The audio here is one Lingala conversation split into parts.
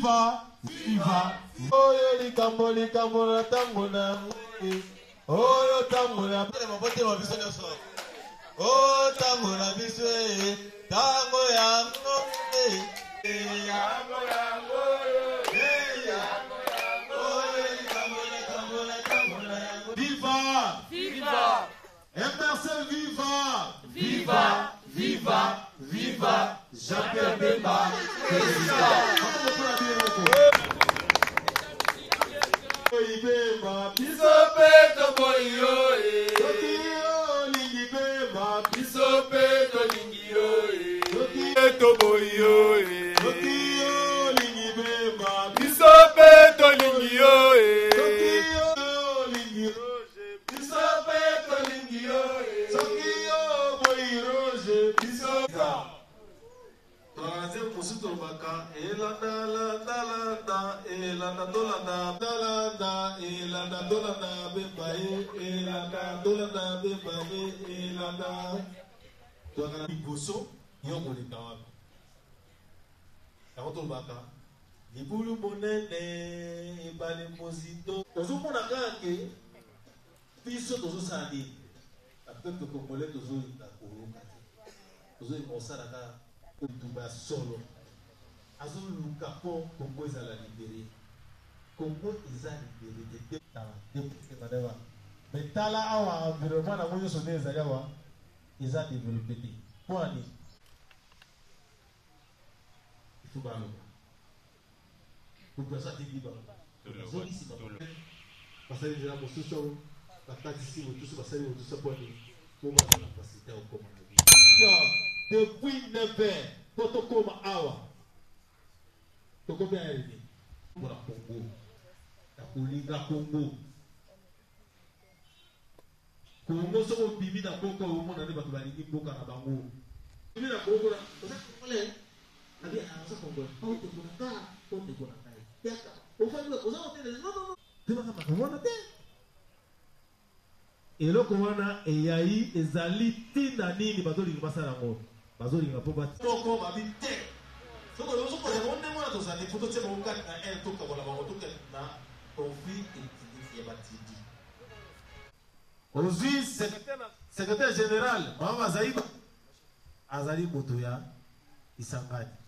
Viva, viva. Oyo likambo likambo na tango na ngoi. Oyo tango na mabote wa biso nyoso. O tango na biso tango ya ngoi. Yango yango. Viva! Viva! MRC viva! Viva! Viva! Viva! Jean-Pierre Bemba! Bemba! Bisope toboyo! Tokio lingi Bemba! Bisope tolingio! Toboyo! Tokio lingi Bemba! Bisope tolingio! Libulu monene ebale mozito ozomona kake biso tozosala apeuple congolais tozolinga koluka te tozolinga kosala kaka kotumba ya solo azoluka mpo Congo ezala libere Congo eza libere te mais tala awa environnement nango nyonso nde ezali awa eza développé te mpo na nini ifo baloba population ati biba bazolisi basali nzela mosusu bakatisi mosusu basali mosusu mponi po baza na kapasité ya kokoma na biso depuis 9h po tokoma awa tokomi ayelini mpona Congo ya kolinga Congo Congo soko bimi na mboka omona nde bato balingi mboka na bango bimi na Congo na oza kongole abi aza Congo au tekonaka po tekonaka yaka ofandi oza hôtel non tebaka makamwana te eloko wana eyai ezali ntina nini bazolinga basala yango bazolinga mpo batoko babi te soko ozokozela ndenge wana tozali po totia bango kati na un tokabola bango tokali na conflit etidif ya batidi ozwi secrétaire général mama azali moto ya Isangani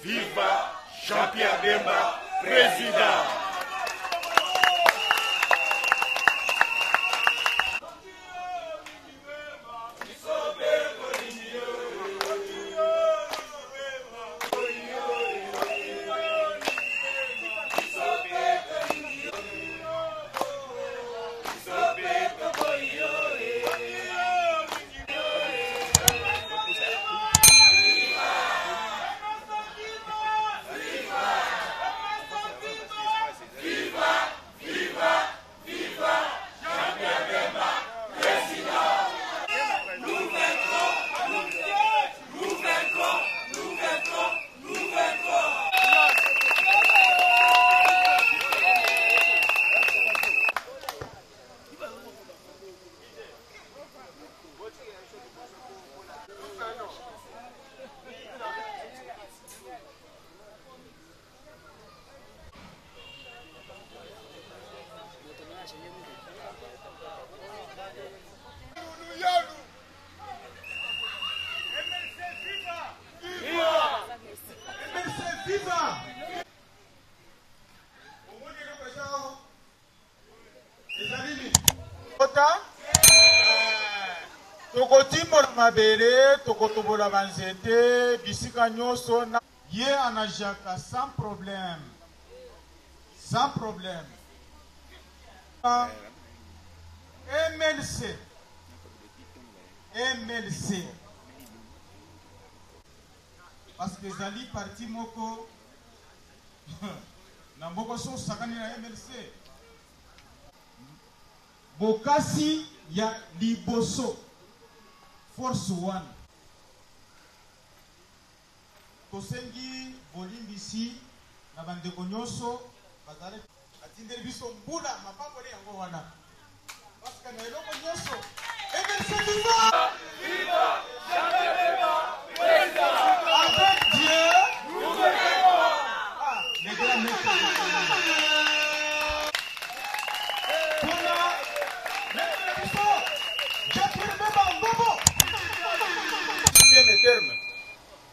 Viva Jean-Pierre Bemba, président. Tokotimbo na mabere, tokotobola banzete, bisika nyoso na ye anajaka sans problème. Sans problème. MLC. MLC. Parce que Zali parti moko na moko so sakani na MLC. Bokasi ya liboso. Force One. Tosengi bolimbisi na bandeko nyonso bazale atindeli biso mbula mapambo le yango wana. Parce que na eloko nyonso MLC viva! Viva! Jean-Pierre Bemba, président! Avec Dieu, nous venons! Ah, les grands maîtres.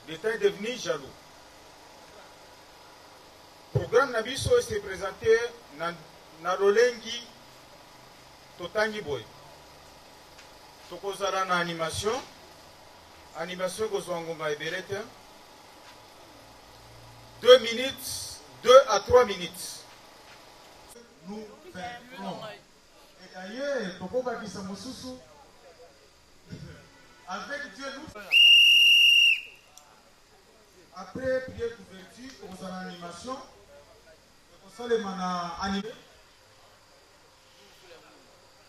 L'État est devenu jaloux. Le programme Nabiso s'est présenté dans Rolengi Totangi Boy. Tokozara na animation. Animation Kozwangonga et Berete. 2 minutes, 2 à 3 minutes. Nous ferons. Et d'ailleurs, Tokoba Kisamosusu, avec Dieu nous. Après prière d'ouverture, on a l'animation, on a les animés.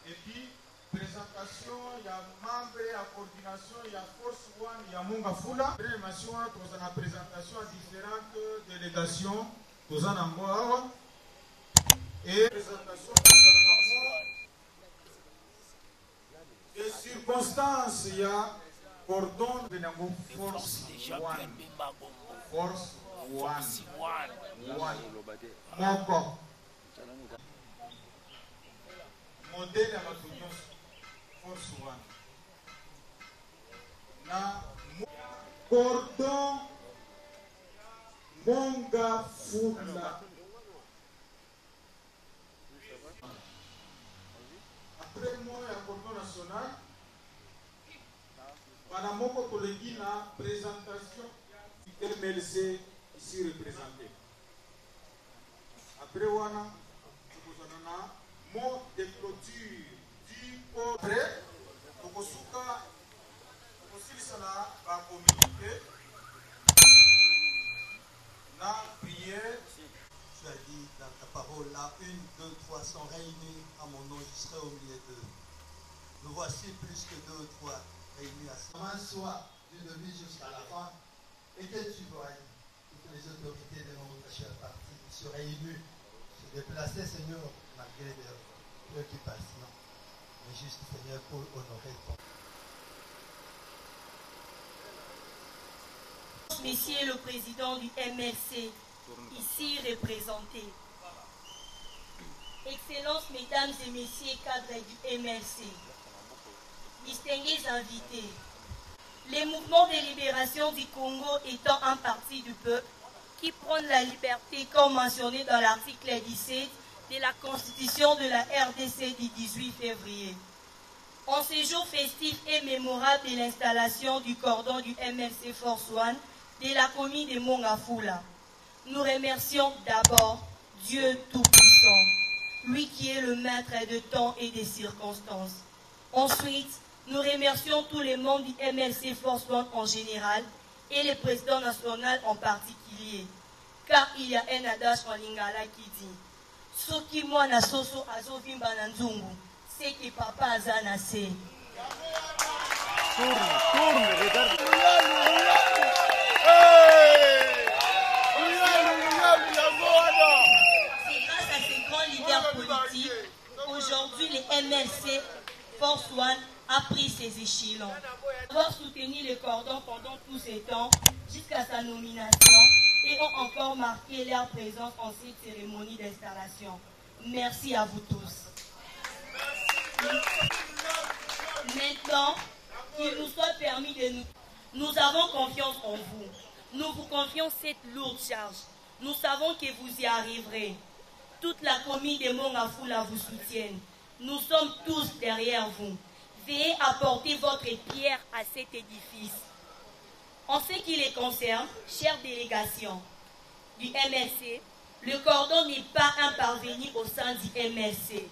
Et puis, présentation, il y a membre, il y a coordination, il y a Force One, il y a Munga Fula. Animation, on a la présentation à différentes délégations, on a Namboa. Et présentation, des circonstances, il y a cordon de Force One. Force One. Moko. Modèle à Force One. Na cordon Monga Fula. Après moi, il y a cordon national. Pendant moko collègue na présentation du MLC ici représenté. Après wana nous avons mot de clôture du après tokosuka tokosilisa na communiqué na prière. Tu as dit dans ta parole là, 1, 2, 3 sont réunis à mon nom, je serai au milieu d'eux. Nous voici plus que 2 ou 3 réunis à ça. Soit du début jusqu'à la fin, et que tu vois toutes les autorités de notre cher parti se réunissent, se déplacer, Seigneur, malgré leurs préoccupations. Mais juste, Seigneur, pour honorer ton. Monsieur le Président du MLC, ici représenté. Excellences, Mesdames et Messieurs cadres du MLC, distingués invités, les mouvements de libération du Congo étant un parti du peuple, qui prône la liberté comme mentionné dans l'article 17 de la Constitution de la RDC du 18 février. En ces jours festifs et mémorables de l'installation du cordon du MLC Force One de la commune de Mongafula, nous remercions d'abord Dieu Tout-Puissant, lui qui est le maître de temps et des circonstances. Ensuite, nous remercions tous les membres du MLC Force One en général et le président national en particulier, car il y a un adage en lingala qui dit « Soki mwana soso azovimba na nzungu, c'est que papa azana se ». C'est grâce à ces grands leaders politiques, aujourd'hui le MLC Force One a pris ses échelons. Avoir soutenu le cordon pendant tous ces temps, jusqu'à sa nomination, et ont encore marqué leur présence en cette cérémonie d'installation. Merci à vous tous. Maintenant, qu'il nous soit permis de nous avons confiance en vous. Nous vous confions cette lourde charge. Nous savons que vous y arriverez. Toute la commune de Mongafula vous soutienne. Nous sommes tous derrière vous. Veuillez apporter votre pierre à cet édifice. En ce qui les concerne, chère délégation du MLC, le cordon n'est pas un parvenu au sein du MLC.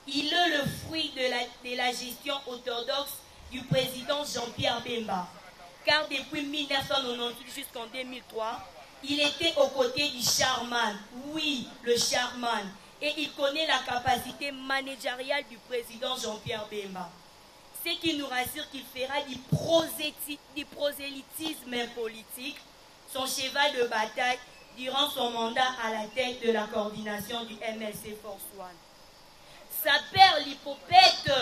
Il est le fruit de la gestion orthodoxe du président Jean-Pierre Bemba. Car depuis 1998 jusqu'en 2003, il était aux côtés du Charman. Oui, le Charman. Et il connaît la capacité managériale du président Jean-Pierre Bemba. Ce qui nous rassure qu'il fera du prosélytisme politique son cheval de bataille durant son mandat à la tête de la coordination du MLC Force One. Ça perd l'hypopète,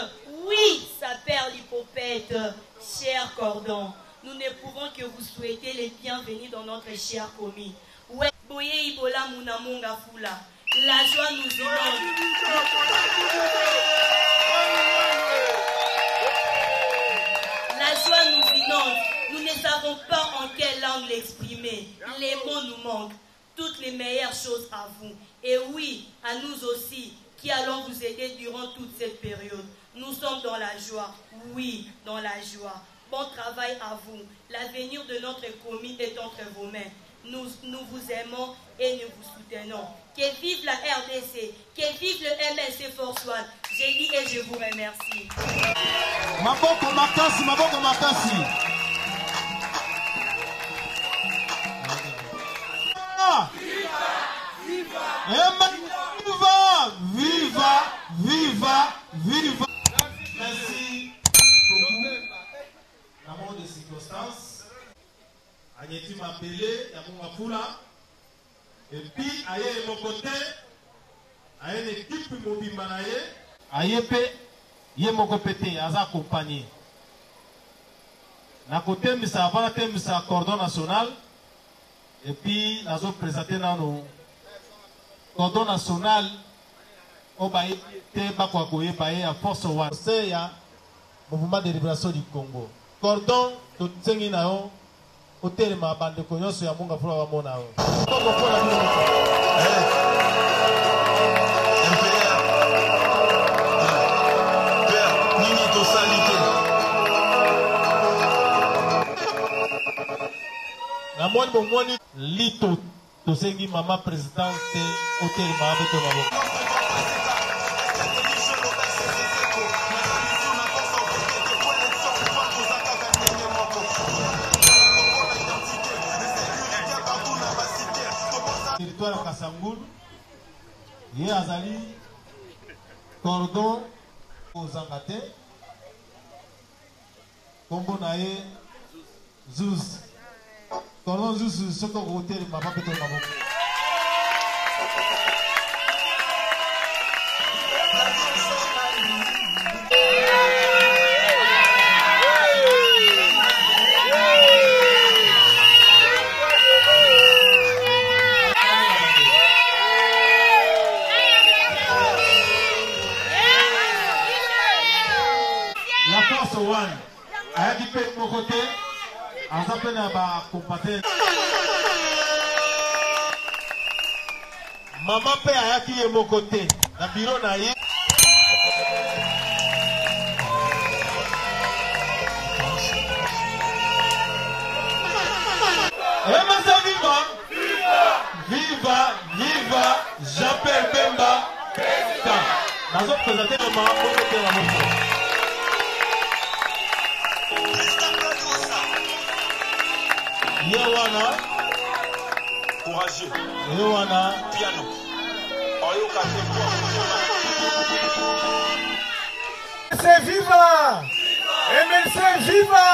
oui, ça perd l'hypopète, cher cordon. Nous ne pouvons que vous souhaiter les bienvenus dans notre chère commune. Ouais, Boye Ibola Munamunga Fula. La joie nous inonde. La joie nous inonde. Nous ne savons pas en quelle langue l'exprimer. Les mots nous manquent. Toutes les meilleures choses à vous. Et oui, à nous aussi, qui allons vous aider durant toute cette période. Nous sommes dans la joie. Oui, dans la joie. Bon travail à vous. L'avenir de notre commune est entre vos mains. Nous vous aimons et nous vous soutenons. Que vive la RDC, que vive le MLC Force One. J'ai dit et je vous remercie. Maboko makasi, maboko makasi. Viva, viva, viva. Merci beaucoup. L'amour de circonstances. Agneti m'appelé, Yamunga Fula. Et puis, aye mon côté, aye une équipe mobile manaye. Aye pe, ye mon côté, aza accompagné. Na côté, misa avant te misa cordon national. Et puis, nous avons présenté dans cordon national. Au baye, te bakwakoye baye à Force One. C'est ya mouvement de libération du Congo. Cordon, tout tsengi na yo. Hôtel ma bande konyoso ya munga fula wa mona ho. Kongo fula bi. Père, nini to salite. Na moni bo moni lito to sengi mama présidente hôtel ma beto mabo. Territoire Kassangul, ye azali cordon aux Angate, kombo na ye Zouz. Cordon Zouz, soko hotel ma papa to mabo. One, a dit que mon côté, en s'appelle à compater. Maman pe ayaki ye mokote na bureau na ye. Emasa viva! Viva! Viva! Jean-Pierre Bemba! Nous allons présenter le maman mokote na mokote. Yewana courageux. Yewana Piano. C'est viva! MLC viva!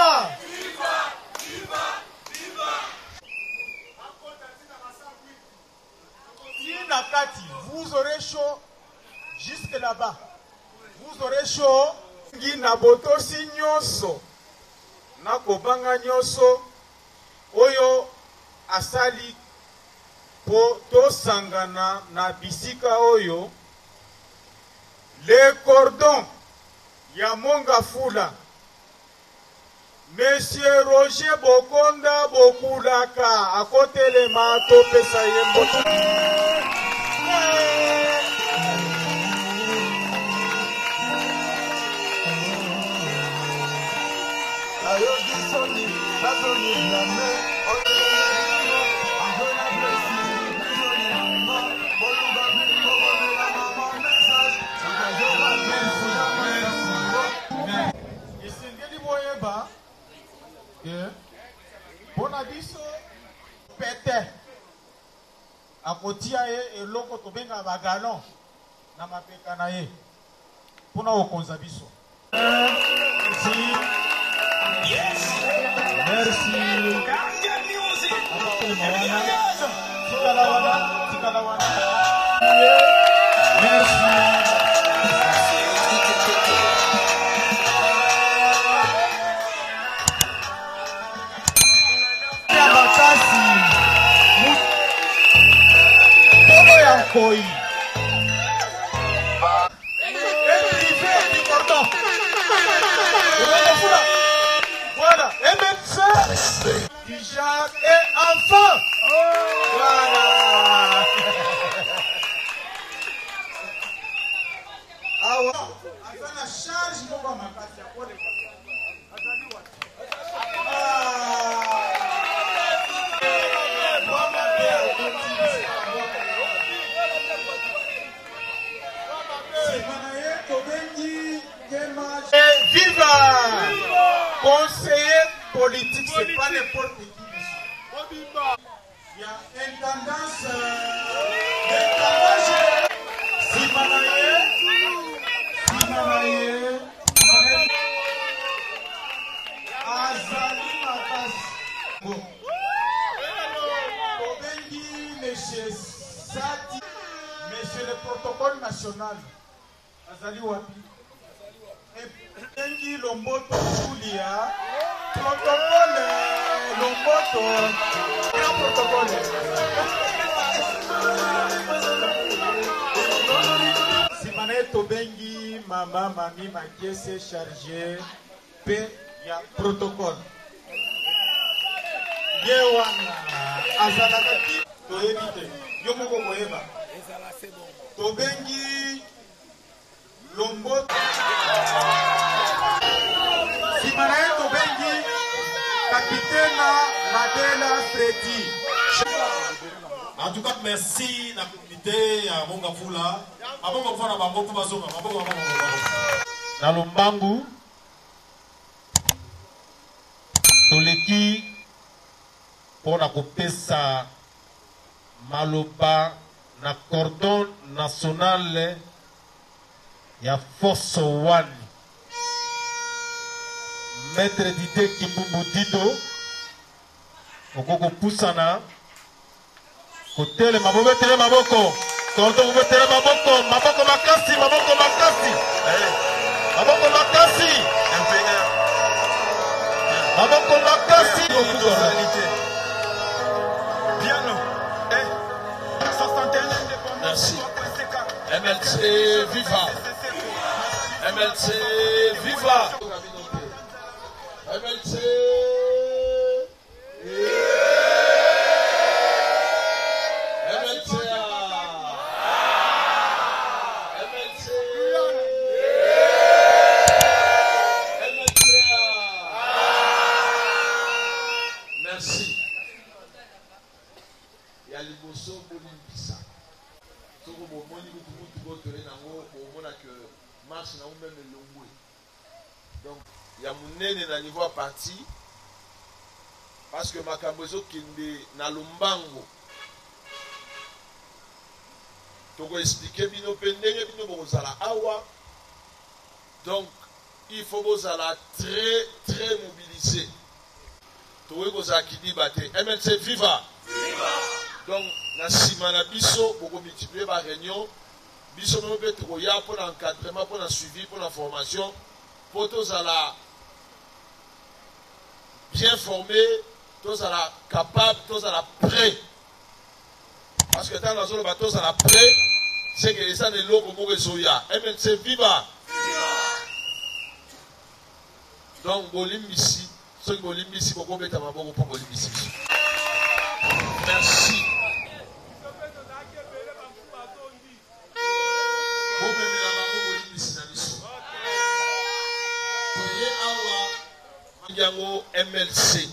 Nakati, vous aurez chaud jusque là-bas. Vous aurez chaud. Naboto si nyoso. Nakobanga nyoso. Oyo asali po to sangana na bisika oyo. Les cordons ya monga fula. Monsieur Roger Bokonda Bokulaka akotele mato pesa yembo. Bonabiso pete akotia ye eloko tobenga bagalon na mapeka na ye pona okonza biso. Merci. Merci. Merci. Koi. Voilà, et maintenant, Jacques et enfant. Voilà. Ah ouais. Avant la charge, je vais ma Viva! Conseiller politique, c'est pas n'importe qui. Il y a une tendance. Monsieur le protocole national, Azali Wapi. Engi Lomboto Julia, protocole Lomboto, grand protocole. Simane Tobengi, Mama Mami Makiese chargé, P, ya protocole. Yewana, Azalakati, Toebite, Yomoko Moeba. Tobengi Lomboto. Simanae Tobengi, capitaine Madela Freddy. En tout cas, merci la communauté à Mongafula. À Mongafula, Bango Kubazonga, dans le Mbangu, Toleki, pour la Kopesa Maloba, na cordon national, il y a Force One. Maître Dité Kimbumbu Dido, Okoko Poussana, côté le Maboko, télé Maboko, cordon télé Maboko, Maboko Makasi, Maboko Makasi, Maboko Makasi, Maboko Makasi, Piano. 61 indépendants. Merci. MLC Viva. MLC Viva. MLC. MLC. ya liboso bolimbisa soko bomoni mutu botole nango omona que marche na même elongwe donc ya munene na niveau ya parti parce que makambo ezokende na lombango toko expliquer bino mpe ndenge bino bokozala awa donc il faut bozala très mobilisé tokoki kozala kidiba te MLC viva donc na nsima na biso bokomultiplie baréunion biso moko mpe tokoya mpo na encadrement mpo na suivi mpo na formation mpo tozala bien formé tozala capable tozala prêt parce que ntango nazoloba tozala prêt c'est que eza na eloko moko ezoya MLC viva donc bolimbisi soki bolimbisi bokobeta maboko mpo bolimbisi biso merci bomemela bango bolimbisi na biso toye awa yango MLC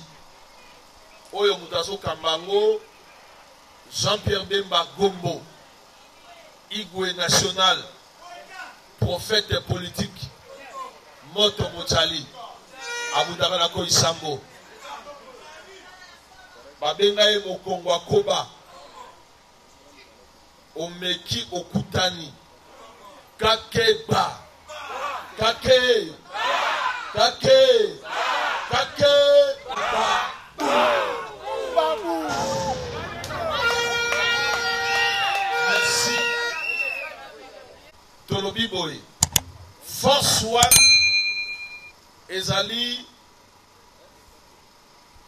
oyo moto azokamba yango Jean-Pierre Bemba Gombo Igwe national prophète politique Moto Mochali abundaka na ko isambo babenga ye mokongo akoba omeki okutani kakeba kake babu. Merci tolobi boy force one ezali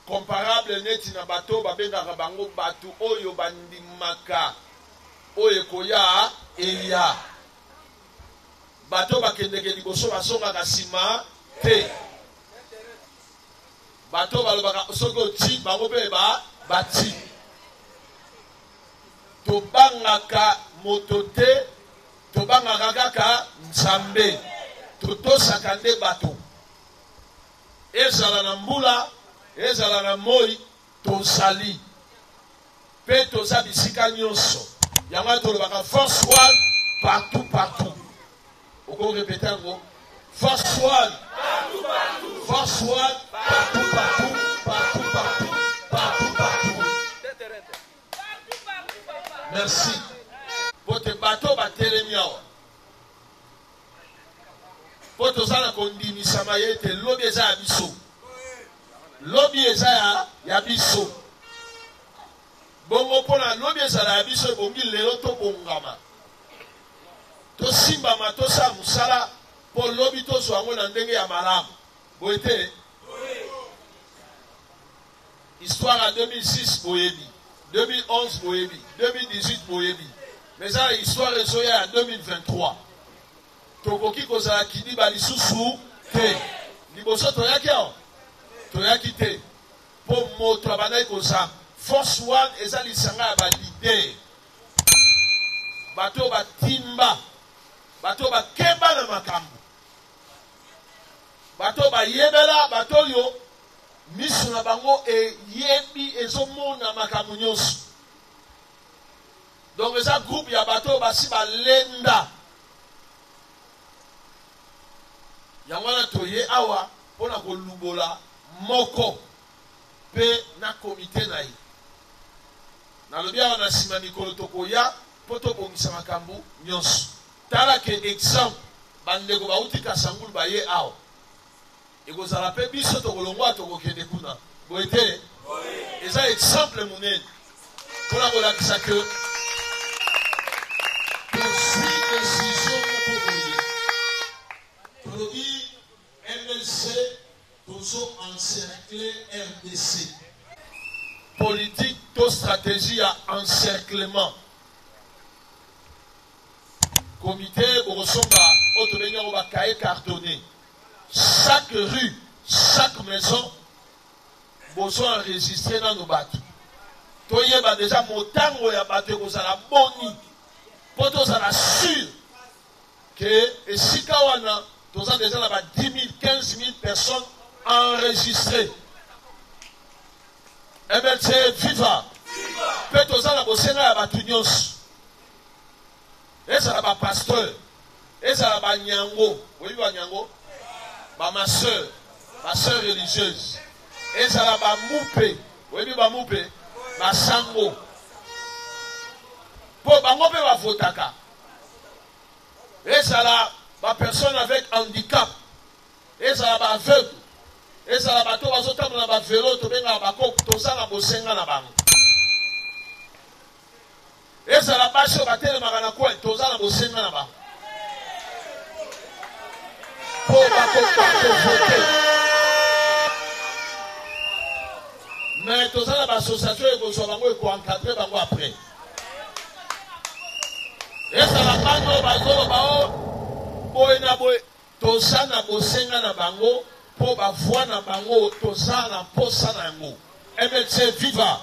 comparable neti na bato babengaka bango bato oyo bandimaka oyo koya eya bato bakendeke liboso basongaka nsima te bato balobaka soki oti bango mpe bati tobangaka moto te tobangaka kaka nzambe totosaka nde bato ezala na mbula ezala na moi tozali mpe toza bisika nyonso yango tolobaka force one partout okoki répéter yango force one partout merci pote bato batelemi awa po toza na kondimisama ye ete lobi eza ya biso lobi eza ya biso bongo mpona lobi ezala ya biso ebongi lelo tobongama tosimbama tosala mosala mpo lobi tozwa yango na ndenge ya malamu boye te histoire ya 2006 boyebi 2011 boyebi 2018 boyebi mais eza histoire ezoya ya 2023 tokoki kozala kidiba lisusu te liboso toyaki awa toyaki te mpo moto abandaki koza force one eza lisanga ya balider bato batimba bato bakemba na makambo bato bayebela bato oyo miso na bango eyebi ezomona makambo nyonso donc eza groupe ya bato basi balenda yango wana toye awa mpona kolubola moko mpe na komite na ye nalobi awa na nsima mikolo tokoya mpo tobongisa makambo nyonso tala ke exemple bandeko bauti kasangulu baye awa ekozala mpe biso tokolongwa tokokende kuna boye te eza exemple monene mpona kolakisa ke tozwi décision moko boye tolobi MLC tozo encercler RDC politique to stratégie à encerclement comité bokosonga otobengi yango bakaye cartonné chaque rue chaque maison bozo enregistré nano bato toyeba déjà motango ya bato ekozala boni mpo tozala sûr que esika wana toza déjà na ba 10 000 15 000 personnes enregistrées MLC viva Mpe tozala bosenga ya bato nyonso. Ezala ba pasteur, ezala ba nyango, oyebi ba nyango, ba ma sœur religieuse. Ezala ba mupe, oyebi ba mupe, ba sango. Po bango pe ba votaka. Ezala ba personne avec handicap. Ezala ba aveugle. Ezala ba to bazotambola na ba vélo to benga ba ko tozala bosenga na bango. Ezala basi oyo batelemaka na coin tozala bosenga na bango. Po bakovote. Mais tozala bassociation ekozwa bango ekoencadre bango après. Ezala bango bazoloba o boye na boye tozala bosenga na bango po bavoi na bango tozala na posa na yango. MLC viva!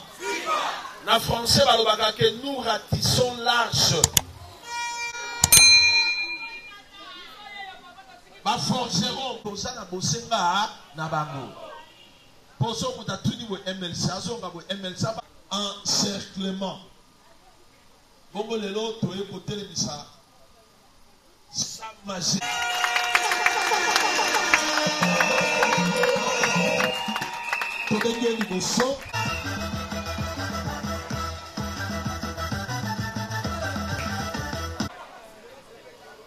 Na français balobaka que nous ratissons large. Ba forgeron tozala bosenga na bango. Poso muta tuni bo MLC azonga bo MLC encerclement. Bongo lelo toye kotelé bisa. Sa magie. Todenge liboso.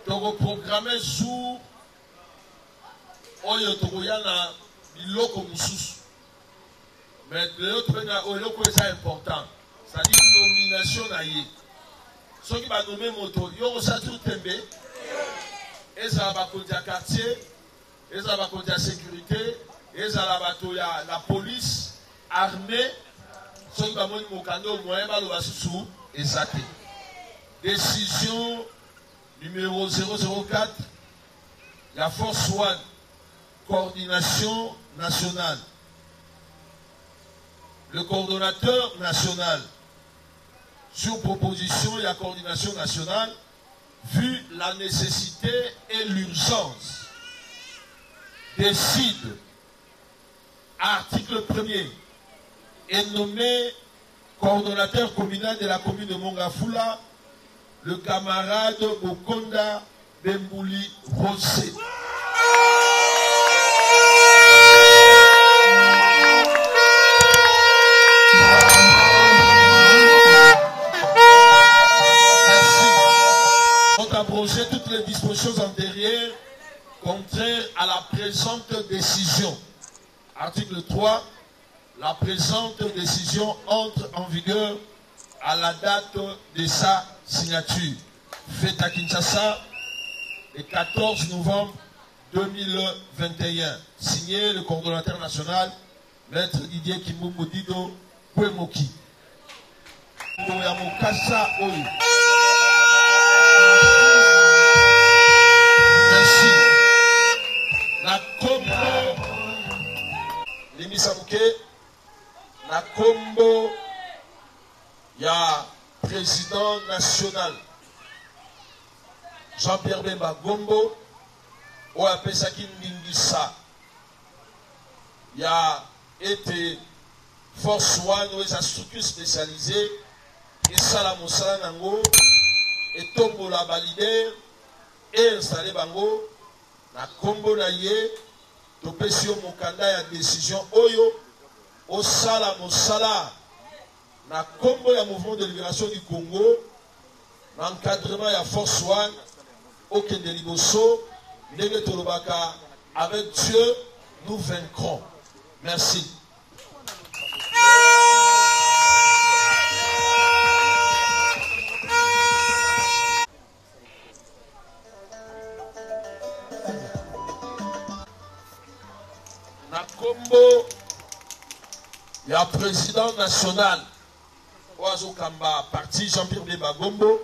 Toko programme jour oyo tokoya na biloko mususu. Mais l'autre biloko est important. C'est-à-dire nomination na ye. Ceux qui va nommer moto, yo sa tout tembe. Et ça va côté quartier, et ça va côté sécurité, et ça va côté la police, armée. Ceux qui va monter mon canot moyen va le sous et ça. Décision numéro 004, la Force One, coordination nationale. Le coordonnateur national, sur proposition de la coordination nationale, vu la nécessité et l'urgence, décide, article 1er, est nommé coordonnateur communal de la commune de Mongafula, le camarade Bokonda Bembouli Rosé. Merci. On a abrogé toutes les dispositions antérieures contraires à la présente décision. Article 3. La présente décision entre en vigueur à la date de sa signature. Faite à Kinshasa le 14 novembre 2021. Signé le coordonnateur national, Maître Didier Kimbumbu Dido Kwemoki. Merci. La Combo Limisamouke, la Combo ya président national Jean-Pierre Bemba Gombo ou à Pesaki Ndingisa ya été Force One ou sa structure spécialisée et Salam Moussala Nango et Tombo la validé et installé Bango na Combo na ye Topesio Mokanda ya décision Oyo au Salam Moussala na Combo ya mouvement de libération du Congo, l'encadrement ya Force One, aucun de Liboso, Ndenge Tolobaka, avec Dieu, nous vaincrons. Merci. Na Combo, il y a président national. Oazo Kamba, parti Jean-Pierre Bemba Gombo,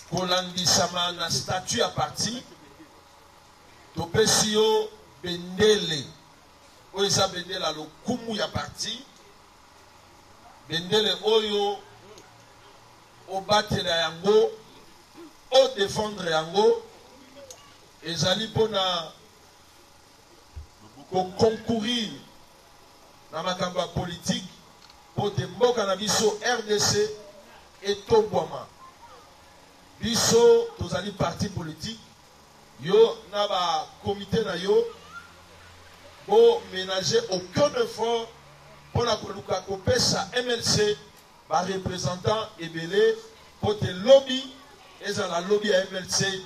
Kolandi Sama na statut à parti, Topesio Bendele, Oisa Bendele a le Kumu ya parti, Bendele Oyo, O battre yango, O défendre yango, Ezali pona concourir dans ma campagne politique. pour te mboka na biso RDC et Tobwama. Biso, tozali parti politique, yo na ba comité na yo, bo ménager aucun effort pour la koluka kopesa MLC, ba représentant ebele pour te lobby, et la lobby à MLC,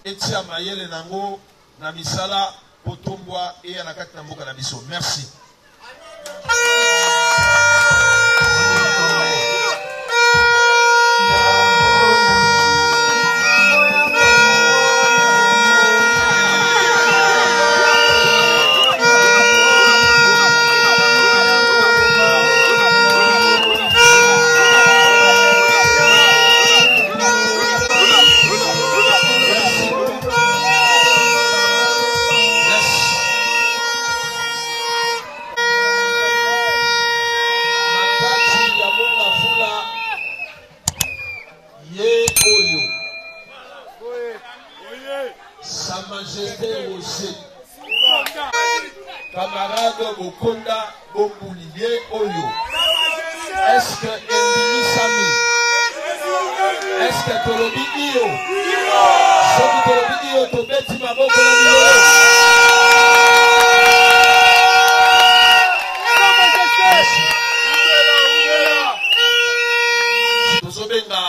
et tia mayele nango na misala pour tombwa et anakat na mboka na biso. Merci. Camarade Bokonda Bomboulier Oyo. Est-ce que Endini Sami? Est-ce que Tolobi Iyo? Soki Tolobi Iyo Tobeti Maboko na Miolo. Tozobenga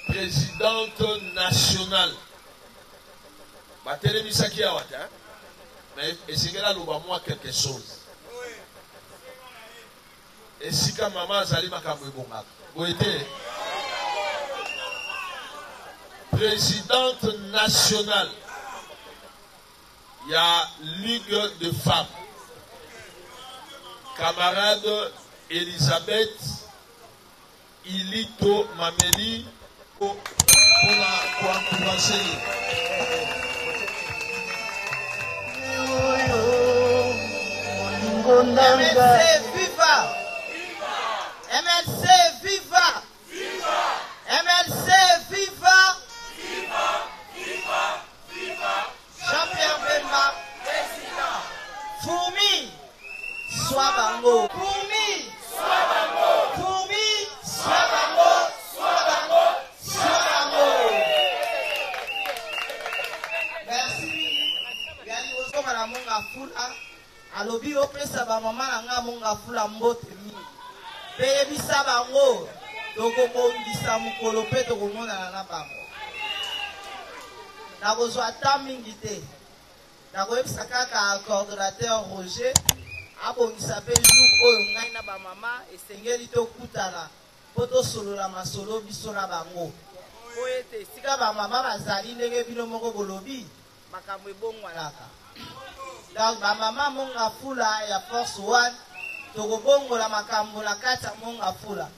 présidente nationale. Télémisaki à Wata, mais essayez là moi quelque chose. Et si comme maman Zali Makamouibonga, vous êtes présidente nationale, il y a Ligue de femmes, camarade Elisabeth Ilito Mameli pour encourager. MLC viva! MLC viva! MLC viva! Jean-Pierre Bemba, président. Fourmi, soit bango. Fourmi, soit bango. Fourmi, soit bango. Soit bango. Soit bango. Merci. Yani osoma na monga fula. Alobi opesa ba mama na nga monga fula mbote mi. Pe bisa bango. Toko bongisa mukolo pe toko mona na bango. Nakozwa ta mingi te. Nakoyebisa kaka coordonnateur Roger abongisa pe jour oyo ngai na ba mama esengeli tokutana po tosolola masolo biso na bango. Po ete sika ba mama bazali ndenge bino moko bolobi makambo ebongwanaka. Donc ba mama monga fula ya force one tokobongola makambo na kati ya monga fula.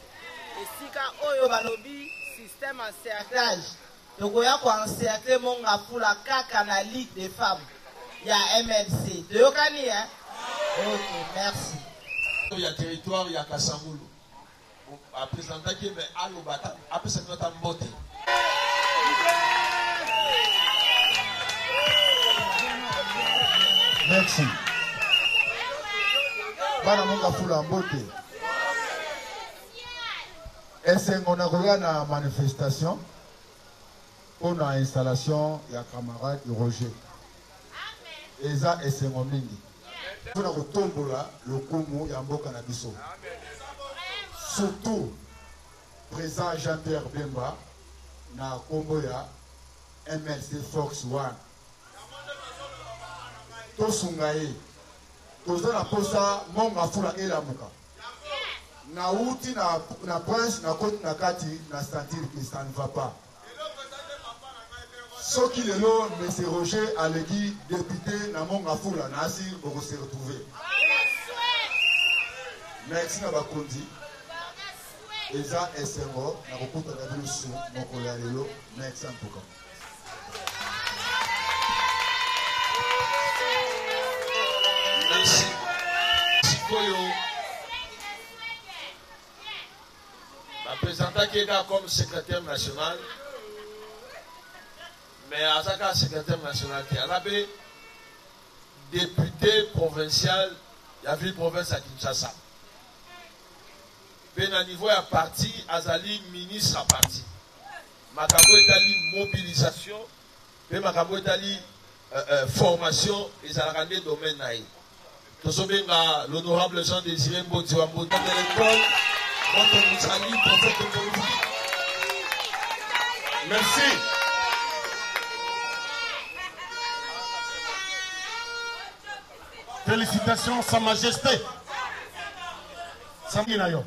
Esika oyo balobi système encerclage tokoya ko encercler monga fula kaka na Ligue des femmes ya MLC. Toyokani hein? Ok, merci. Il y a territoire, il y a Kassamulu. A présenté qui mais alobata après c'est notre mbote. Merci. Bana monga fula mbote. Est-ce qu'on a regardé la manifestation pour la installation il y a camarade Roger. Eza esengo mingi. Pour la retombola le komo ya mboka na biso. Surtout président Jean-Pierre Bemba na kombo ya MLC Fox One. Tosungaye. Toza na posa monga fula elamuka. Na uti na prince na koti na kati na sentir que ça ne va pas. Ce qui est là, M. Roger Alegi, député na monga fula na asi pour se retrouver. Merci na bakondi. Eza esengo na kokuta na biso mokolo ya lelo. Merci en tout cas. Merci. Sikoyo. La présidente qui est là comme secrétaire national, mais à sa secrétaire national, elle avait député provincial ya ville province à Kinshasa. Pe na niveau ya parti azali ministre à parti. Makambo etali mobilisation, pe makambo etali formation ezalaka nde domaine na ye. Tozobenga l'honorable Jean Désiré Mboti wa Mboti de l'école, votre Moussali, prophète de politique. Merci. Félicitations, Sa Majesté. Samirayo.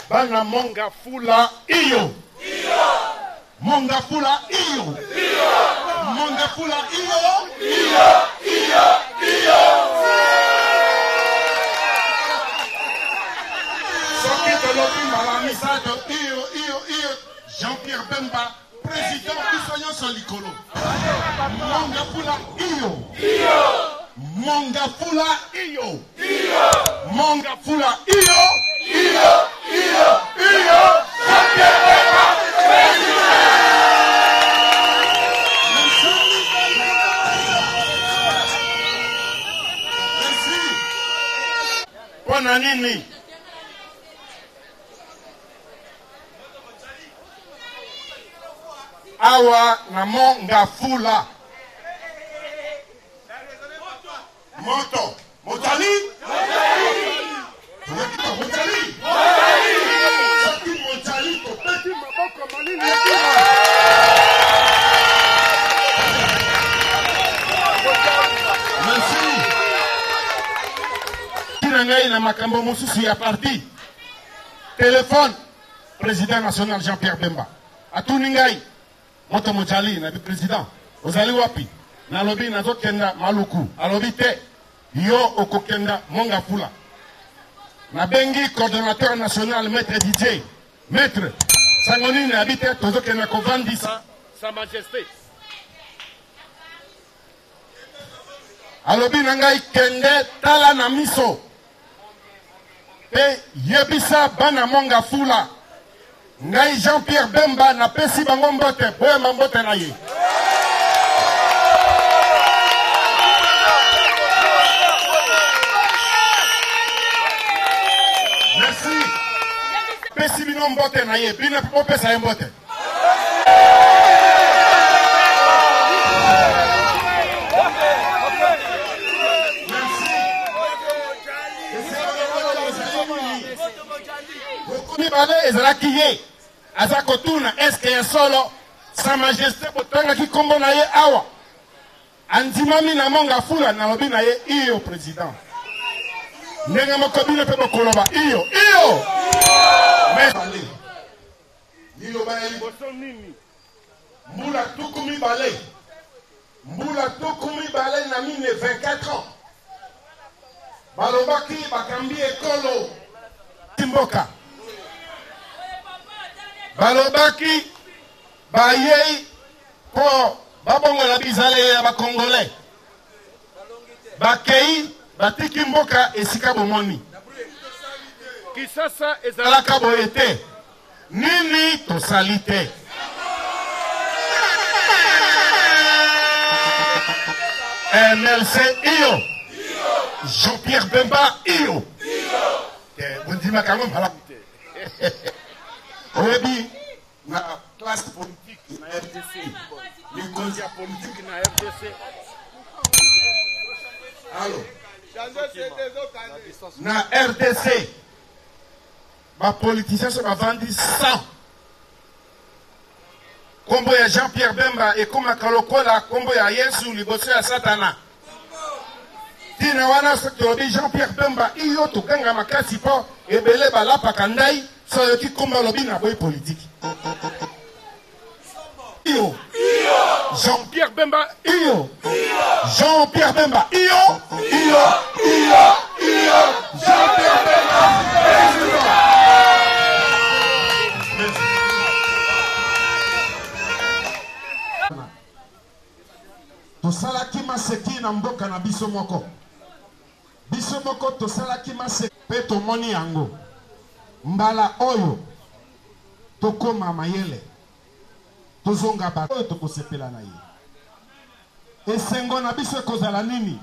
Bana monga fula iyo. Monga fula iyo. Monga fula iyo. Soki tolobi malamisa to iyo. Jean-Pierre Bemba, président du Soyon Solikolo. Monga fula iyo. Monga fula iyo. Monga fula iyo. Jean-Pierre Bemba, président. Merci. Pona nini? Awa na monga fula. Moto. Motali? Motali. Soki Motali topeti maboko malini etima. Merci. Kina ngai na makambo mosusu ya parti. Téléphone. Président national Jean-Pierre Bemba. Atuni ngai. Moto Motali na président. Ozali wapi? Na lobi na zokenda maluku. Alobi te. Yo okokenda monga fula. Na bengi coordonnateur national maître DJ. Maître. Sangoni na habite tozokenda kovandisa Sa Majesté. Alobi na ngai kende tala na miso. Pe yebisa bana monga fula. Ngai Jean-Pierre Bemba na pesi bango mbote. Boya mbote na ye. Merci. Pesi bino mbote na ye. Bino popesa ye mbote. Mibale ezalaki ye azako tuna eske ya solo Sa Majesté botanga ki kombo na ye awa andimami na monga fula na lobi na ye iyo président ndenge moko bino pe bokoloba iyo mais liloba ya liboso nini mbula tuku mibale na mine 24 ans balobaki bakambi ekolo timboka balobaki bayei po babongola bizale ya bakongolais bakei batiki mboka esika bomoni Kisasa ezalaka boye te nini tosali te MLC iyo Jean-Pierre Bemba iyo bondima kango malamu te oyebi na classe politique na RDC likonzi ya politique na RDC allo na RDC ba politicien so bavandi 100 kombo ya Jean-Pierre Bemba ekomaka lokola kombo ya Yesu liboso ya Satana tina wana tolobi Jean-Pierre Bemba iyo tokanga makasi po ebele balapaka ndai soyoki kombo lobi na boy politique iyo Jean-Pierre Bemba iyo Jean-Pierre Bemba iyo Jean-Pierre Bemba tosalaki maseki na mboka na biso moko tosalaki maseki pe tomoni yango mbala oyo tokoma mayele tozonga bato oyo tokosepela na ye esengo na biso ekozala nini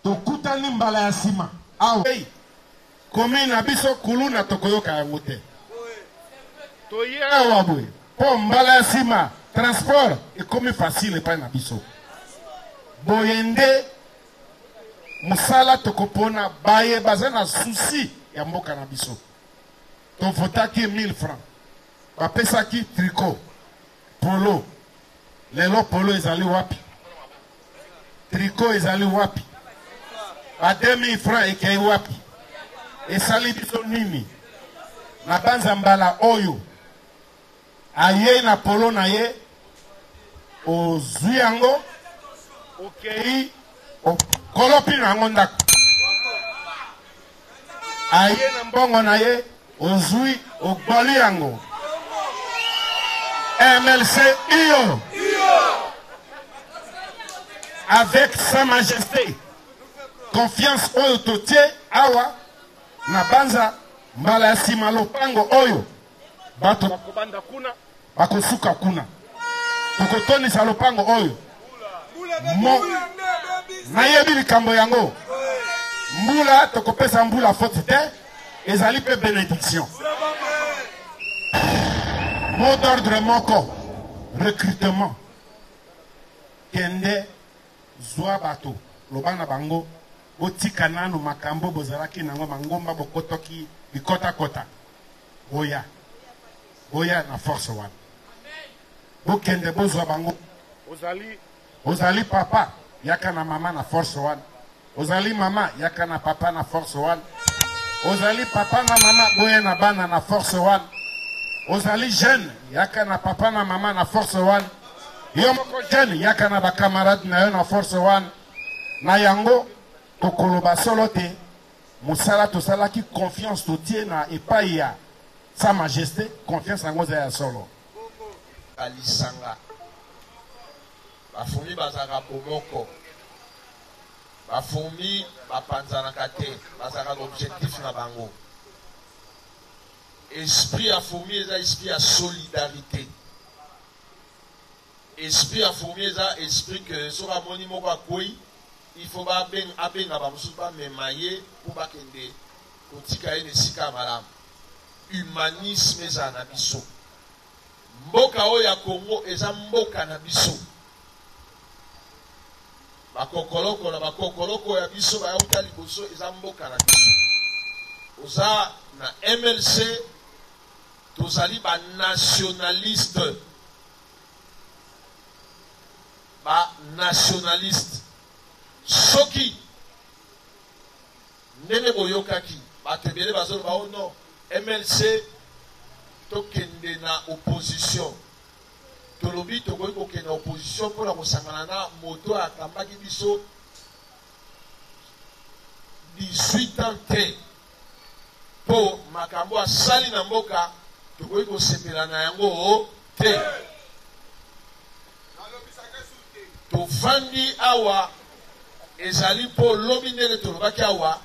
tokutani mbala ya sima awa komi na biso kuluna tokoyoka yango te toye awa boye mpo mbala ya sima transport ekomi facile epai na biso boye nde mosala tokopona baye baza na susi ya mboka na biso tovotaki 1000 francs bapesaki tricot polo lelo polo ezali wapi tricot ezali wapi ba 2000 francs ekei wapi esali biso nini na banza mbala oyo aye na polo na ye ozwi yango okei okolopi na yango ndako aye na mbongo na ye ozwi ogboli yango MLC iyo avec sa majesté confiance oyo totie awa na banza mbala ya sima lopango oyo bato bakobanda kuna bakosuka kuna tokotonisa lopango oyo nayebi likambo yango mbula tokopesa mbula faute te ezali pe bénédiction mot d'ordre moko recrutement kende zwa bato loba na bango botika nanu makambo bozalaki nango mangomba bokotoki bikotakota boya na force wana bokende bozwa bango ozali papa yaka na mama na force wana ozali mama yaka na papa na force wana ozali papa na mama boya na bana na force wana ozali jeune yaka na papa na mama na force wana yo moko jeune yaka na bakamarade na yo na force wana na yango tokoloba solo te mosala tosalaki confiance totie na epai ya sa majesté confiance yango eza ya solo alisanga bafumi bazaka bomoko bafumi bapanzanaka te bazaka l'objectif na bango esprit ya fumi eza esprit ya solidarité esprit ya fumi eza esprit que soki amoni moko akwei il faut abenga bamosusu bamema ye mpo bakende kotika ye na esika ya malamu humanisme eza na biso mboka oyo ya Congo eza mboka na biso bakokoloko na bakokoloko ya biso bayauta liboso eza mboka na biso oza na MLC tozali banationaliste soki ndenge boyokaki bato ebele bazoloba o non MLC tokende na opposition tolobi tokoki kokende na opposition mpona kosangana na moto akambaki biso 18 ans te mpo makambo asali na mboka tokoki kosepela na yango te tofandi awa ezali mpo lobi ndenge tolobaki awa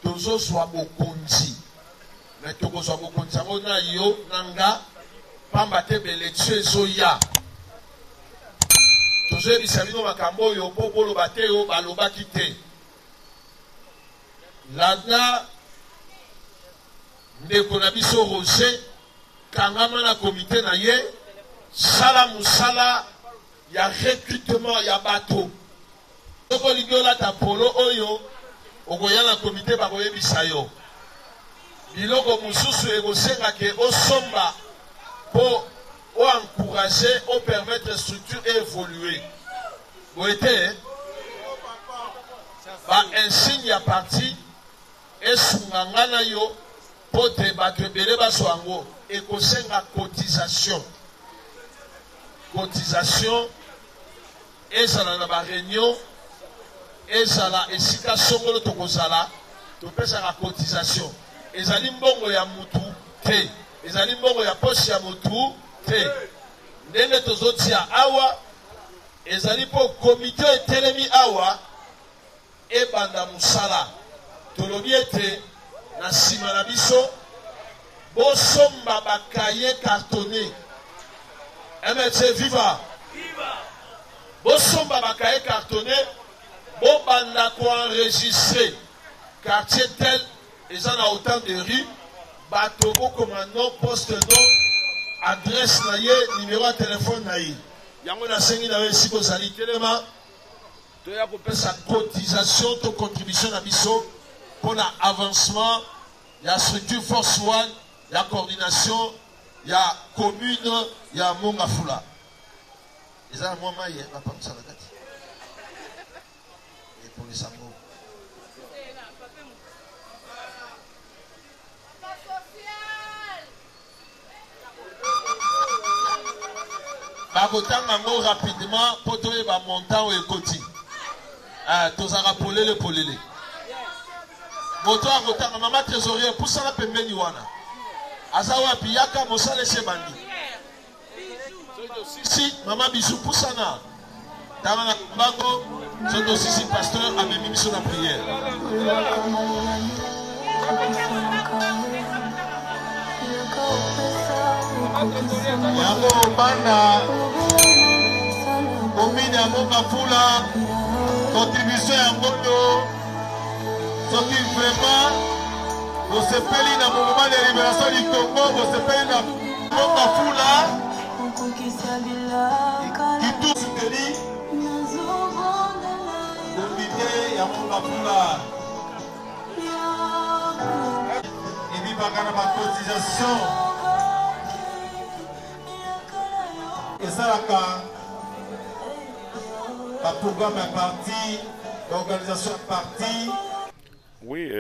tozozwa bokonzi me tokozwa bokonzi yango na yo na nga pamba te baelektio ezoya tozoyebisa bino makambo oyo mpo boloba te oyo balobaki te landa ndeko na biso Roger kangama na komite na ye sala mosala ya recrutement ya bato soko olingi olata polo oyo okoya na komite bakoyebisa yo biloko mosusu ekosengake osomba mpo oencourager opermettre structure évoluer boye te bainsigne ya parti esunganga na yo mpo te bato ebele bazwa yango ekosenga cotisation ezala na baréunion ezala esika songolo tokozala topesaka cotisation ezali mbongo ya mutu te ezali mbongo ya poche ya mutu te ndenge tozotia awa ezali mpo komite etelemi awa ebanda mosala tolobi ete na nsima na biso bosomba bakaye cartonné MLC viva bosomba bakaye cartonné Obanda ko enregistré quartier tel et ça a autant de rues bateau commandant poste nom adresse naie numéro de téléphone naie yango na sengi na wesi ko sali telema to ya ko pesa cotisation to contribution na biso pour l'avancement ya structure force one ya coordination ya commune ya Mongafula eza moi maye na pamsa la kati et pour les sambo bakotanga ngo rapidement po toyeba montant oyo ekoti tozaka polele polele moto akotanga mama trésorier pusana pembeni wana aza wapi yaka mosala ese bandi si mama bisu pusana tanga na mbango soto sisi pasteur amemi biso na prière yango banda commune ya Mongafula contribution ya ngondo soki vraiment bosepeli na mouvement de libération du Congo bosepeli na Mongafula kitu sukeli komite ya Mongafula ebibaka na bacotisation esalaka programme à parti, l'organisation à parti. Oui,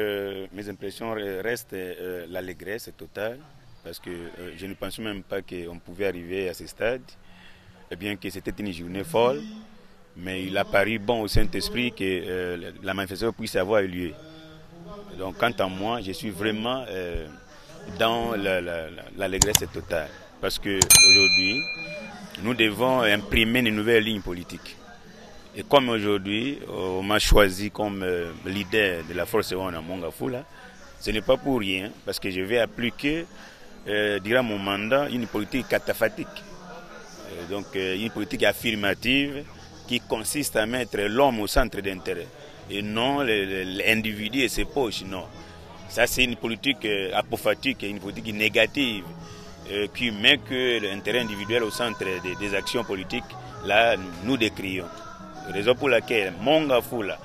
mes impressions restent l'allégresse totale parce que je ne pensais même pas qu'on pouvait arriver à ce stade, et bien que c'était une journée folle, mais il a paru bon au Saint-Esprit que la manifestation puisse avoir eu lieu. Donc quant à moi, je suis vraiment dans l'allégresse totale parce qu'aujourd'hui, nous devons imprimer une nouvelle ligne politique. Et comme aujourd'hui, on m'a choisi comme leader de la force One à Mongafula, ce n'est pas pour rien, parce que je vais appliquer, durant mon mandat, une politique cataphatique. Donc une politique affirmative qui consiste à mettre l'homme au centre d'intérêt, et non l'individu et ses poches, non. Ça c'est une politique apophatique, une politique négative, qui met que l'intérêt individuel au centre des actions politiques. Là, nous décrions. Raison pour laquelle Mongafula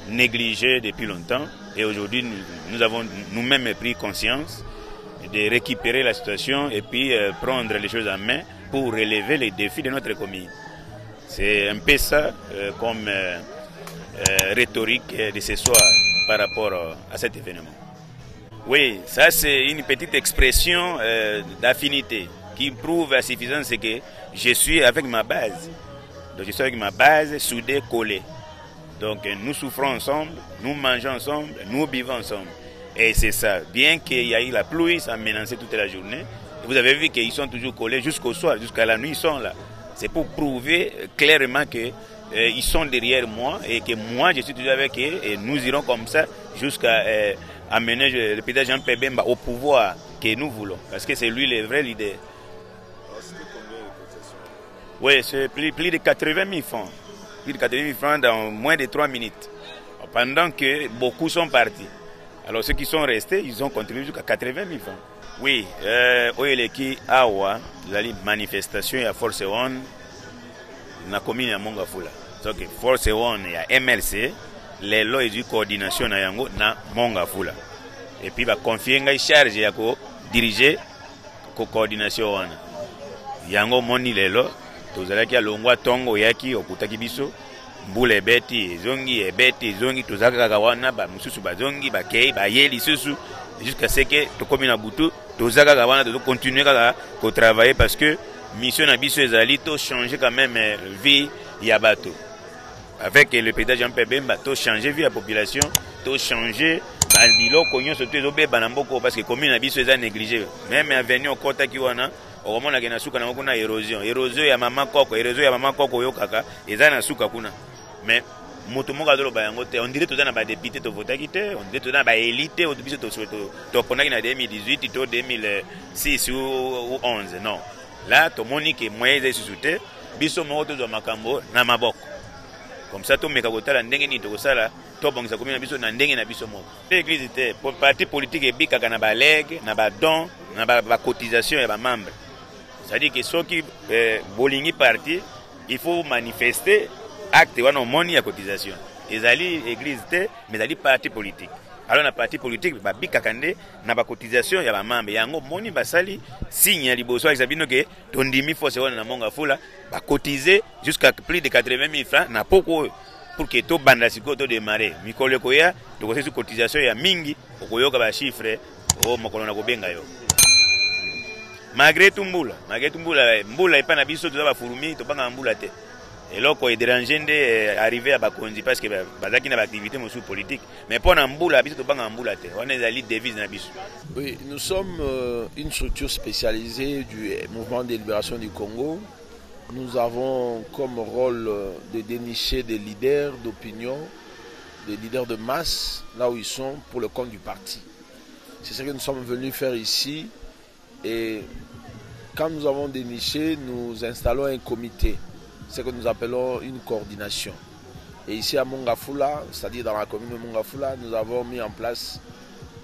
négligé depuis longtemps et aujourd'hui nous avons nous-mêmes pris conscience de récupérer la situation et puis prendre les choses en main pour relever les défis de notre commune. C'est un peu ça comme rhétorique de ce soir par rapport à cet événement. Oui, ça c'est une petite expression d'affinité qui prouve à suffisance que je suis avec ma base. Donc je suis avec ma base soudée, collée. Donc nous souffrons ensemble, nous mangeons ensemble, nous vivons ensemble. Et c'est ça. Bien qu'il y ait eu la pluie, ça a menacé toute la journée. Et vous avez vu qu'ils sont toujours collés jusqu'au soir, jusqu'à la nuit, ils sont là. C'est pour prouver clairement qu'ils sont derrière moi et que moi je suis toujours avec eux. Et nous irons comme ça jusqu'à amener le président Jean-Pierre Bemba au pouvoir que nous voulons. Parce que c'est lui le vrai leader. Oui, c'est plus de 80 000 francs. Plus de 80 000 francs dans moins de 3 minutes. Pendant que beaucoup sont partis. Alors ceux qui sont restés, ils ont contribué jusqu'à 80 000 francs. Oui, Oyeleki Awa, la manifestation à Force One, na commune à Mongafula. Donc Force One et MLC, les lois de coordination na yango na Mongafula. Et puis va confier une charge à diriger la coordination wana. Yango moni les lois. Tozalaki alongwa tongo yaki okutaki biso mbula ebeti ezongi tozalaka kaka wana bamosusu bazongi bakei bayeli susu jusqu'à ce que tokomi na butu tozalaka kaka wana tozocontinue kaka kotravailler parce que mission na biso ezali to changer quand même vie ya bato avec le président Jean-Pierre Bemba to changer vie ya population to changer biloko nyonso to ezobeba na mboko parce que commune na biso eza négligé même avenue okotaki wana okomona ke na suka na kuna érosion ya mama koko yo kaka eza na suka kuna mais moto moko azoloba yango te on dirait toza na ba député to votaki te on dirait toza na ba élite o biso to ponaki na 2018 to 2006 ou 11 non là to moni ke moyen eza susu te biso moko tozwa makambo na maboko Comme ça, tout le monde a ndenge to kosala, to bangisa commune na biso na ndenge na biso moko. L'église était pour parti politique et bika na ba leg, na ba don, na ba cotisation et ba membre. C'est-à-dire que ceux qui bolingi parti, il faut manifester acte wana moni ya cotisation. Ezali église était mais ezali parti politique. Alors na parti politique ba bika kande na ba cotisation ya ba membre yango moni basali signe ya liboso avec sabino que tondimi force wana na monga fula ba cotiser jusqu'à plus de 80 000 francs na poko pour que to banda siko to démarrer mikolo koya to kosi cotisation ya mingi okoyoka ba chiffre o mokolo na kobenga yo malgré tout mbula epa na biso to ba furumi to banga mbula te et là quoi est dérangé d'arriver à Bakonzi parce que bazaki na activité sous politique mais pour na mbula biso to banga mbula te on est ali devise na biso. Oui, nous sommes une structure spécialisée du mouvement de libération du Congo. Nous avons comme rôle de dénicher des leaders d'opinion, des leaders de masse, là où ils sont, pour le compte du parti. C'est ce que nous sommes venus faire ici. Et quand nous avons déniché, nous installons un comité, ce que nous appelons une coordination. Et ici à Mongafula, c'est-à-dire dans la commune de Mongafula, nous avons mis en place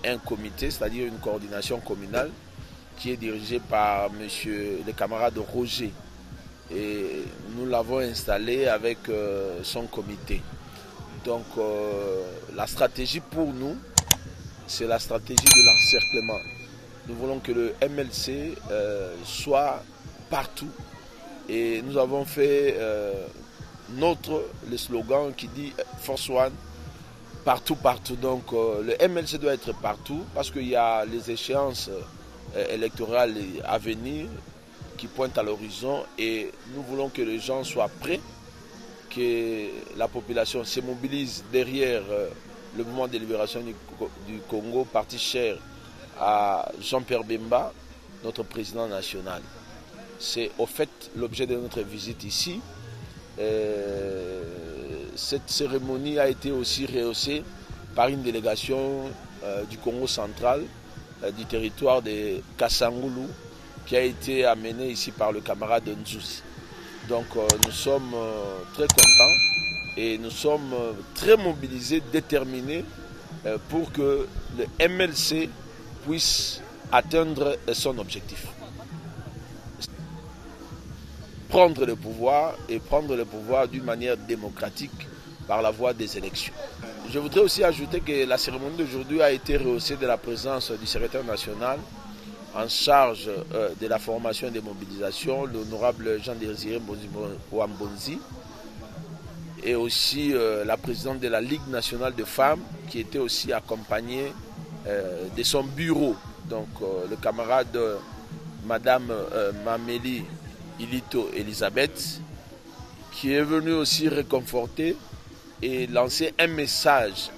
un comité, c'est-à-dire une coordination communale, qui est dirigée par le camarade Roger. Et nous l'avons installé avec son comité. Donc la stratégie pour nous, c'est la stratégie de l'encerclement. Nous voulons que le MLC soit partout. Et nous avons fait le slogan qui dit Force One, partout, partout. Donc le MLC doit être partout parce qu'il y a les échéances électorales à venir qui pointent à l'horizon et nous voulons que les gens soient prêts, que la population se mobilise derrière le mouvement de libération du Congo, parti cher à Jean-Pierre Bemba, notre président national. C'est au fait l'objet de notre visite ici. Cette cérémonie a été aussi rehaussée par une délégation du Congo central, du territoire de Kassangoulou, qui a été amenée ici par le camarade Nzouzi. Donc nous sommes très contents et nous sommes très mobilisés, déterminés pour que le MLC puisse atteindre son objectif. Prendre le pouvoir et prendre le pouvoir d'une manière démocratique par la voie des élections. Je voudrais aussi ajouter que la cérémonie d'aujourd'hui a été rehaussée de la présence du secrétaire national en charge de la formation et des mobilisations, l'honorable Jean-Désiré Ouambonzi, et aussi la présidente de la Ligue nationale de femmes qui était aussi accompagnée de son bureau, donc le camarade Madame Mameli Ilito Elisabeth, qui est venu aussi réconforter et lancer un message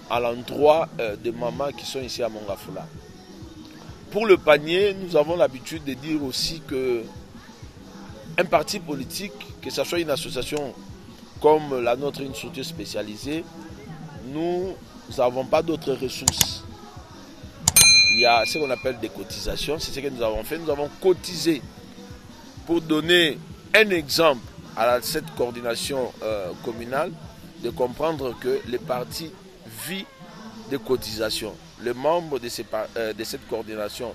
à l'endroit des mamans qui sont ici à Mongafula. Pour le panier, nous avons l'habitude de dire aussi que un parti politique, que ce soit une association comme la nôtre, une structure spécialisée, nous n'avons pas d'autres ressources. Il y a ce qu'on appelle des cotisations, c'est ce que nous avons fait. Nous avons cotisé pour donner un exemple à cette coordination communale, de comprendre que les partis vivent de cotisations. Les membres de cette coordination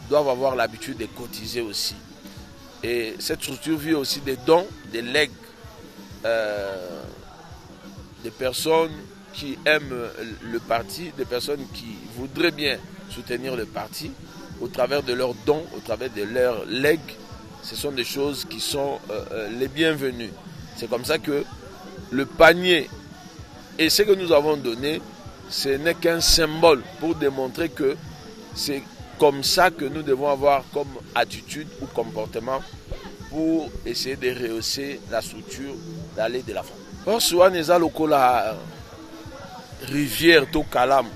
doivent avoir l'habitude de cotiser aussi. Et cette structure vit aussi des dons, des legs, des personnes qui aiment le parti, des personnes qui voudraient bien soutenir le parti au travers de leurs dons, au travers de leurs legs. Ce sont des choses qui sont les bienvenues. C'est comme ça que le panier et ce que nous avons donné, ce n'est qu'un symbole pour démontrer que c'est comme ça que nous devons avoir comme attitude ou comportement pour essayer de rehausser la structure d'aller de la femme. Or, souvent, nous avons la rivière to Kalam,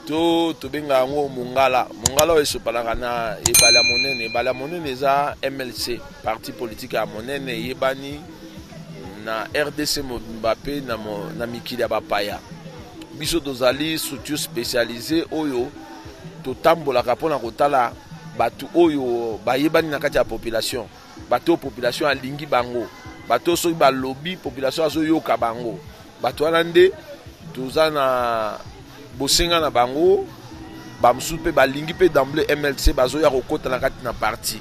to benga ngo Mungala oyo palaka na ebala monene eza MLC, parti politique à monene yebani na RDC Mbappé na mikili ya bapaya. Biso tozali structure spécialisée oyo totambolaka mpona kotala batu oyo bayebani na kati ya population bato population alingi bango bato soki balobi population azoyoka bango bato wana nde toza na bosenga na bango bamosusu mpe balingi mpe d'emblée MLC bazoya kokota na kati na parti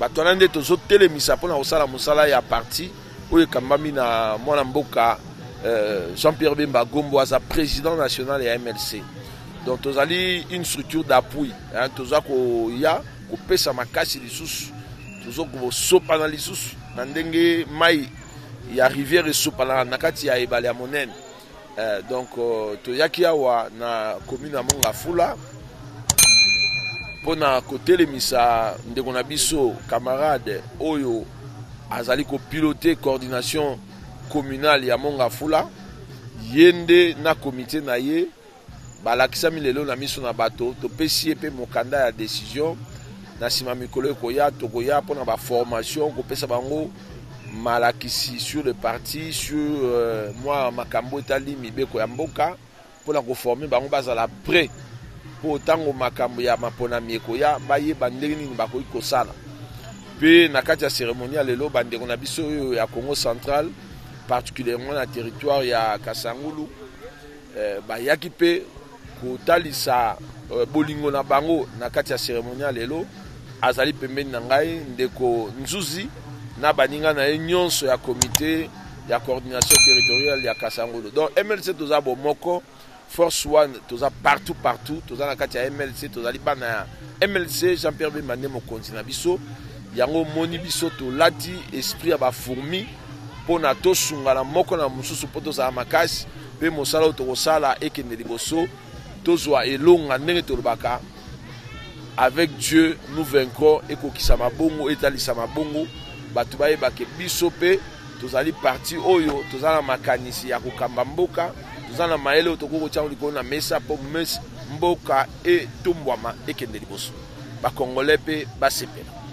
bato wana nde tozotelemisa mpona kosala mosala ya parti oyo ekambami na mwana mboka Jean-Pierre Bemba Gombo aza président national ya MLC. Donc tozali une structure d'appui toza koya kopesa makasi lisusu tozo kosopana lisusu na ndenge mai ya rivière esopana na kati ya ebale ya monene. Donc toyaki awa na commune ya Mongafula mpona kotelemisa ndeko na biso camarade oyo azali kopilote coordination communale ya Mongafula yende na comité na ye balakisami lelo na miso na bato topesi ye mpe mokanda ya décision na nsima mikolo ekoya tokoya mpona baformation kopesa bango malakisi sur le parti sur mwa makambo etali mibeko ya mboka mpona koforme bango bazala prêt mpo ntango makambo ya maponami ekoya bayeba ndenge nini bakoki kosala mpe na kati ya cérémonie ya lelo bandeko na biso oyo ya Congo central particulièrement na territoire ya Kasangulu bayaki mpe kotalisa bolingo na bango na kati ya cérémonie ya lelo azali pembeni na ngai ndeko Nzuzi na baninga na ye nyonso ya comité ya coordination territoriale ya Kasangulu. Donc MLC toza bomoko Force One toza partout toza na kati ya MLC tozali bana ya MLC Jean-Pierre Bemba nde mokonzi na biso yango moni biso tolati esprit ya bafourmi mpona tosungana moko na mosusu mpo tozala makasi mpe mosala oyo tokosala ekende liboso tozwa elonga ndenge tolobaka avec Dieu nous vaincrons ekokisama bongo etalisama bongo bato bayebake biso mpe tozali parti oyo toza na makanisi ya kokamba mboka toza na mayele oyo tokoki kotia likolo na mesa mpo mboka etombwama ekende liboso bakongolais mpe basepela.